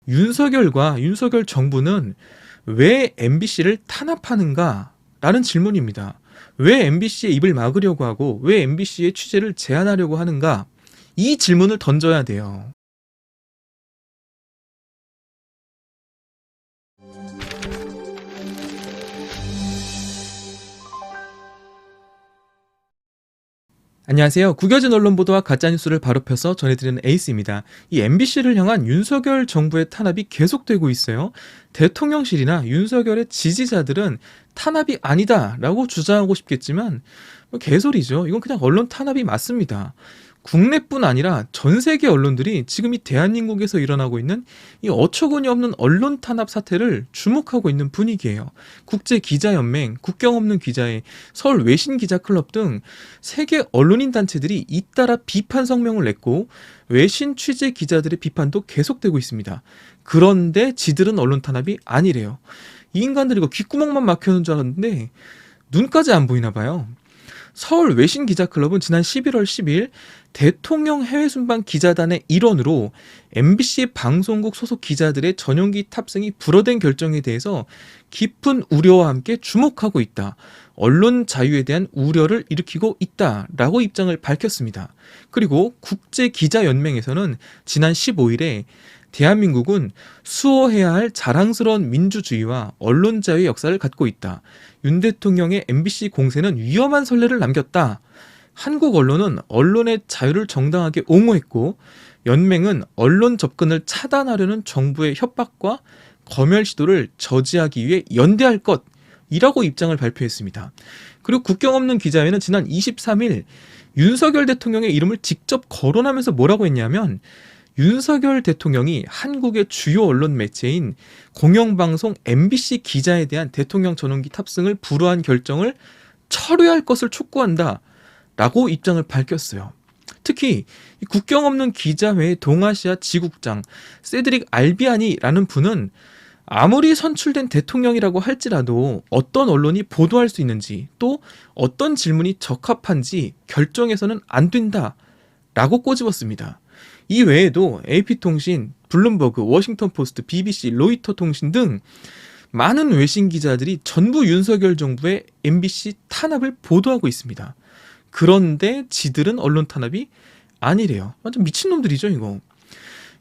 윤석열 정부는 왜 MBC를 탄압하는가? 라는 질문입니다. 왜 MBC의 입을 막으려고 하고 왜 MBC의 취재를 제한하려고 하는가? 이 질문을 던져야 돼요. 안녕하세요. 구겨진 언론 보도와 가짜뉴스를 바로 펴서 전해드리는 에이스입니다. 이 MBC를 향한 윤석열 정부의 탄압이 계속되고 있어요. 대통령실이나 윤석열의 지지자들은 탄압이 아니다라고 주장하고 싶겠지만 개소리죠. 이건 그냥 언론 탄압이 맞습니다. 국내뿐 아니라 전 세계 언론들이 지금 이 대한민국에서 일어나고 있는 이 어처구니 없는 언론 탄압 사태를 주목하고 있는 분위기예요. 국제기자연맹, 국경 없는 기자회, 서울 외신기자클럽 등 세계 언론인 단체들이 잇따라 비판 성명을 냈고 외신 취재 기자들의 비판도 계속되고 있습니다. 그런데 지들은 언론 탄압이 아니래요. 이 인간들이 이거 귓구멍만 막혀있는 줄 알았는데 눈까지 안 보이나 봐요. 서울 외신기자클럽은 지난 11월 10일 대통령 해외순방 기자단의 일원으로 MBC 방송국 소속 기자들의 전용기 탑승이 불어된 결정에 대해서 깊은 우려와 함께 주목하고 있다. 언론 자유에 대한 우려를 일으키고 있다라고 입장을 밝혔습니다. 그리고 국제기자연맹에서는 지난 15일에 대한민국은 수호해야 할 자랑스러운 민주주의와 언론 자유의 역사를 갖고 있다. 윤 대통령의 MBC 공세는 위험한 선례를 남겼다. 한국 언론은 언론의 자유를 정당하게 옹호했고 연맹은 언론 접근을 차단하려는 정부의 협박과 검열 시도를 저지하기 위해 연대할 것이라고 입장을 발표했습니다. 그리고 국경 없는 기자회는 지난 23일 윤석열 대통령의 이름을 직접 거론하면서 뭐라고 했냐면 윤석열 대통령이 한국의 주요 언론 매체인 공영방송 MBC 기자에 대한 대통령 전용기 탑승을 불허한 결정을 철회할 것을 촉구한다 라고 입장을 밝혔어요. 특히 국경 없는 기자회의 동아시아 지국장 세드릭 알비아니라는 분은 아무리 선출된 대통령이라고 할지라도 어떤 언론이 보도할 수 있는지 또 어떤 질문이 적합한지 결정해서는 안 된다 라고 꼬집었습니다. 이 외에도 AP통신, 블룸버그, 워싱턴포스트, BBC, 로이터 통신 등 많은 외신 기자들이 전부 윤석열 정부의 MBC 탄압을 보도하고 있습니다. 그런데 지들은 언론 탄압이 아니래요. 완전 미친놈들이죠 이거.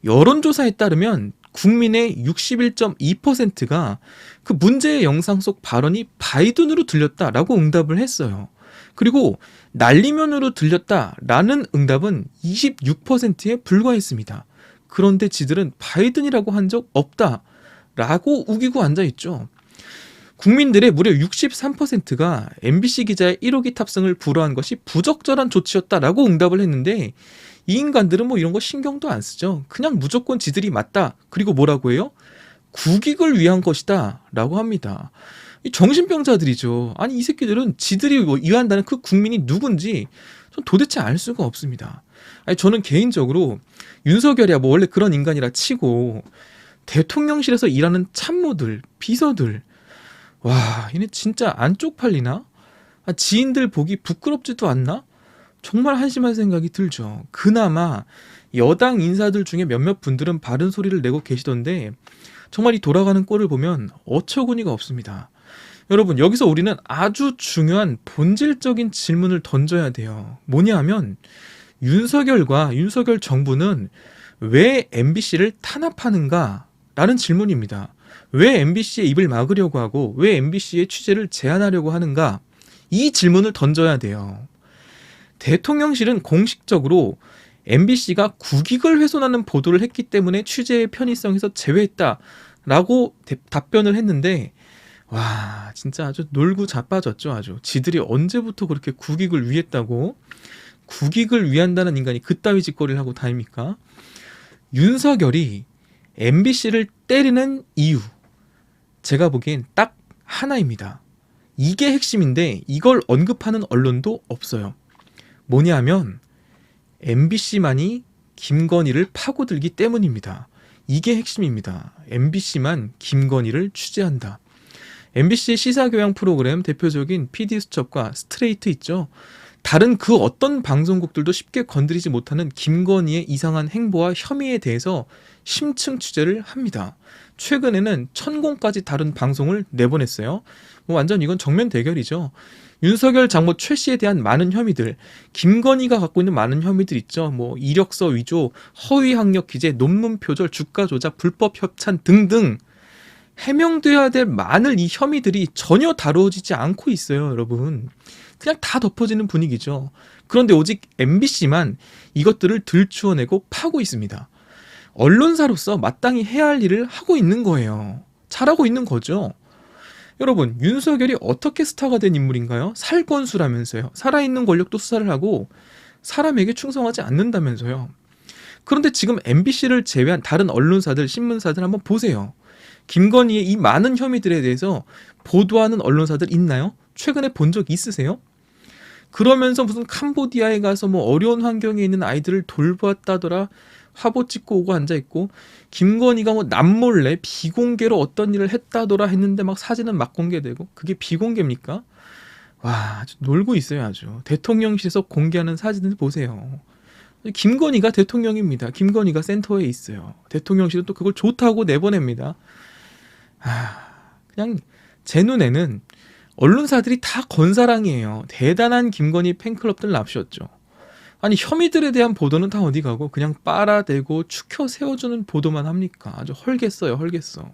여론조사에 따르면 국민의 61.2%가 그 문제의 영상 속 발언이 바이든으로 들렸다라고 응답을 했어요. 그리고 날리면으로 들렸다라는 응답은 26%에 불과했습니다. 그런데 지들은 바이든이라고 한 적 없다라고 우기고 앉아있죠. 국민들의 무려 63%가 MBC 기자의 1호기 탑승을 불허한 것이 부적절한 조치였다라고 응답을 했는데 이 인간들은 뭐 이런 거 신경도 안 쓰죠. 그냥 무조건 지들이 맞다. 그리고 뭐라고 해요? 국익을 위한 것이다 라고 합니다. 이 정신병자들이죠. 아니 이 새끼들은 지들이 위한다는 그 국민이 누군지 전 도대체 알 수가 없습니다. 아니 저는 개인적으로 윤석열이야 뭐 원래 그런 인간이라 치고 대통령실에서 일하는 참모들, 비서들 와 얘네 진짜 안 쪽팔리나? 지인들 보기 부끄럽지도 않나? 정말 한심한 생각이 들죠. 그나마 여당 인사들 중에 몇몇 분들은 바른 소리를 내고 계시던데 정말 이 돌아가는 꼴을 보면 어처구니가 없습니다. 여러분 여기서 우리는 아주 중요한 본질적인 질문을 던져야 돼요. 뭐냐 하면 윤석열 정부는 왜 MBC를 탄압하는가? 라는 질문입니다. 왜 MBC의 입을 막으려고 하고 왜 MBC의 취재를 제한하려고 하는가? 이 질문을 던져야 돼요. 대통령실은 공식적으로 MBC가 국익을 훼손하는 보도를 했기 때문에 취재의 편의성에서 제외했다라고 답변을 했는데 와 진짜 아주 놀고 자빠졌죠. 아주 지들이 언제부터 그렇게 국익을 위했다고 국익을 위한다는 인간이 그따위 짓거리를 하고 다닙니까? 윤석열이 MBC를 때리는 이유 제가 보기엔 딱 하나입니다. 이게 핵심인데 이걸 언급하는 언론도 없어요. 뭐냐 하면 MBC만이 김건희를 파고들기 때문입니다. 이게 핵심입니다. MBC만 김건희를 취재한다. MBC 시사교양 프로그램 대표적인 PD수첩과 스트레이트 있죠. 다른 그 어떤 방송국들도 쉽게 건드리지 못하는 김건희의 이상한 행보와 혐의에 대해서 심층 취재를 합니다. 최근에는 천공까지 다른 방송을 내보냈어요. 완전 이건 정면 대결이죠. 윤석열 장모 최 씨에 대한 많은 혐의들, 김건희가 갖고 있는 많은 혐의들 있죠. 이력서 위조, 허위 학력 기재, 논문 표절, 주가 조작, 불법 협찬 등등 해명돼야 될 많은 이 혐의들이 전혀 다루어지지 않고 있어요, 여러분. 그냥 다 덮어지는 분위기죠. 그런데 오직 MBC만 이것들을 들추어내고 파고 있습니다. 언론사로서 마땅히 해야 할 일을 하고 있는 거예요. 잘하고 있는 거죠. 여러분, 윤석열이 어떻게 스타가 된 인물인가요? 살건수라면서요. 살아있는 권력도 수사를 하고 사람에게 충성하지 않는다면서요. 그런데 지금 MBC를 제외한 다른 언론사들, 신문사들 한번 보세요. 김건희의 이 많은 혐의들에 대해서 보도하는 언론사들 있나요? 최근에 본 적 있으세요? 그러면서 무슨 캄보디아에 가서 어려운 환경에 있는 아이들을 돌보았다더라, 화보 찍고 오고 앉아있고, 김건희가 남몰래 비공개로 어떤 일을 했다더라 했는데 막 사진은 막 공개되고, 그게 비공개입니까? 와, 아주 놀고 있어요. 아주 대통령실에서 공개하는 사진을 보세요. 김건희가 대통령입니다. 김건희가 센터에 있어요. 대통령실은 또 그걸 좋다고 내보냅니다. 그냥 제 눈에는 언론사들이 다 건사랑이에요. 대단한 김건희 팬클럽들 납셨죠. 아니, 혐의들에 대한 보도는 다 어디 가고 그냥 빨아대고 추켜 세워주는 보도만 합니까? 아주 헐겠어요, 헐겠어.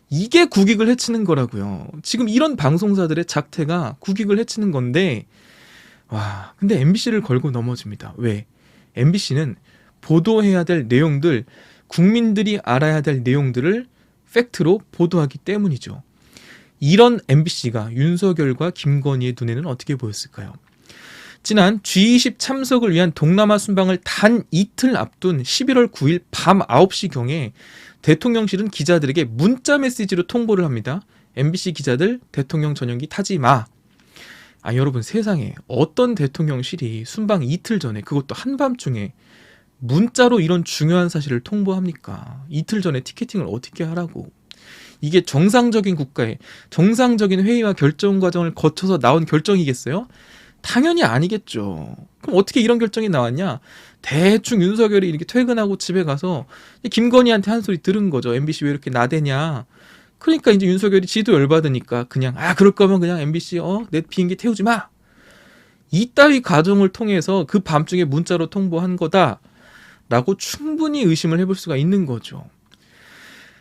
이게 국익을 해치는 거라고요. 지금 이런 방송사들의 작태가 국익을 해치는 건데, 와, 근데 MBC를 걸고 넘어집니다. 왜? MBC는 보도해야 될 내용들, 국민들이 알아야 될 내용들을 팩트로 보도하기 때문이죠. 이런 MBC가 윤석열과 김건희의 눈에는 어떻게 보였을까요? 지난 G20 참석을 위한 동남아 순방을 단 이틀 앞둔 11월 9일 밤 9시경에 대통령실은 기자들에게 문자 메시지로 통보를 합니다. MBC 기자들 대통령 전용기 타지 마. 여러분, 세상에 어떤 대통령실이 순방 이틀 전에, 그것도 한밤중에 문자로 이런 중요한 사실을 통보합니까? 이틀 전에 티켓팅을 어떻게 하라고. 이게 정상적인 국가의 정상적인 회의와 결정 과정을 거쳐서 나온 결정이겠어요? 당연히 아니겠죠. 그럼 어떻게 이런 결정이 나왔냐? 대충 윤석열이 이렇게 퇴근하고 집에 가서 김건희한테 한 소리 들은 거죠. MBC 왜 이렇게 나대냐. 그러니까 이제 윤석열이 지도 열받으니까 그냥 그럴 거면 그냥 MBC 내 비행기 태우지 마. 이따위 과정을 통해서 그 밤중에 문자로 통보한 거다라고 충분히 의심을 해볼 수가 있는 거죠.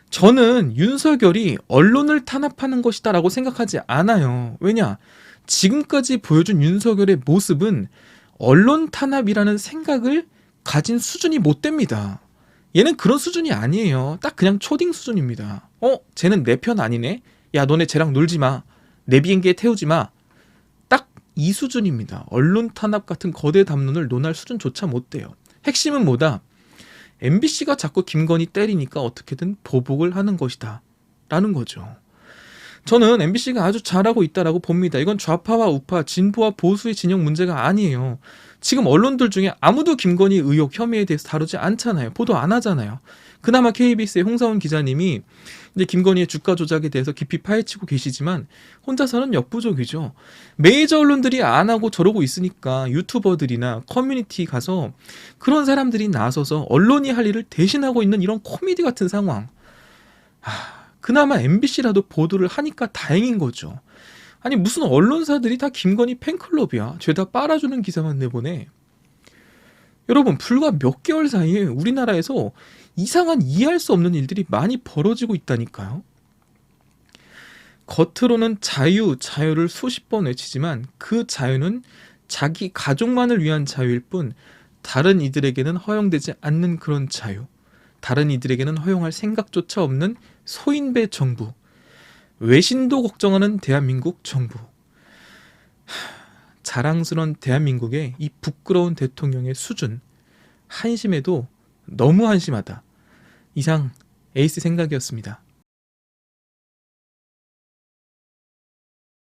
저는 윤석열이 언론을 탄압하는 것이다라고 생각하지 않아요. 왜냐? 지금까지 보여준 윤석열의 모습은 언론 탄압이라는 생각을 가진 수준이 못 됩니다. 얘는 그런 수준이 아니에요. 딱 그냥 초딩 수준입니다. 쟤는 내 편 아니네? 야, 너네 쟤랑 놀지 마. 내 비행기에 태우지 마. 딱 이 수준입니다. 언론 탄압 같은 거대 담론을 논할 수준조차 못 돼요. 핵심은 뭐다? MBC가 자꾸 김건희 때리니까 어떻게든 보복을 하는 것이다 라는 거죠. 저는 MBC가 아주 잘하고 있다라고 봅니다. 이건 좌파와 우파, 진보와 보수의 진영 문제가 아니에요. 지금 언론들 중에 아무도 김건희 의혹 혐의에 대해서 다루지 않잖아요. 보도 안 하잖아요. 그나마 KBS의 홍사훈 기자님이 이제 김건희의 주가 조작에 대해서 깊이 파헤치고 계시지만 혼자서는 역부족이죠. 메이저 언론들이 안 하고 저러고 있으니까 유튜버들이나 커뮤니티 가서 그런 사람들이 나서서 언론이 할 일을 대신하고 있는 이런 코미디 같은 상황. 그나마 MBC라도 보도를 하니까 다행인 거죠. 아니, 무슨 언론사들이 다 김건희 팬클럽이야. 죄다 빨아주는 기사만 내보내. 여러분, 불과 몇 개월 사이에 우리나라에서 이상한 이해할 수 없는 일들이 많이 벌어지고 있다니까요. 겉으로는 자유를 수십 번 외치지만 그 자유는 자기 가족만을 위한 자유일 뿐 다른 이들에게는 허용되지 않는 그런 자유, 다른 이들에게는 허용할 생각조차 없는 소인배 정부, 외신도 걱정하는 대한민국 정부. 자랑스러운 대한민국의 이 부끄러운 대통령의 수준, 한심해도 너무 한심하다. 이상 에이스 생각이었습니다.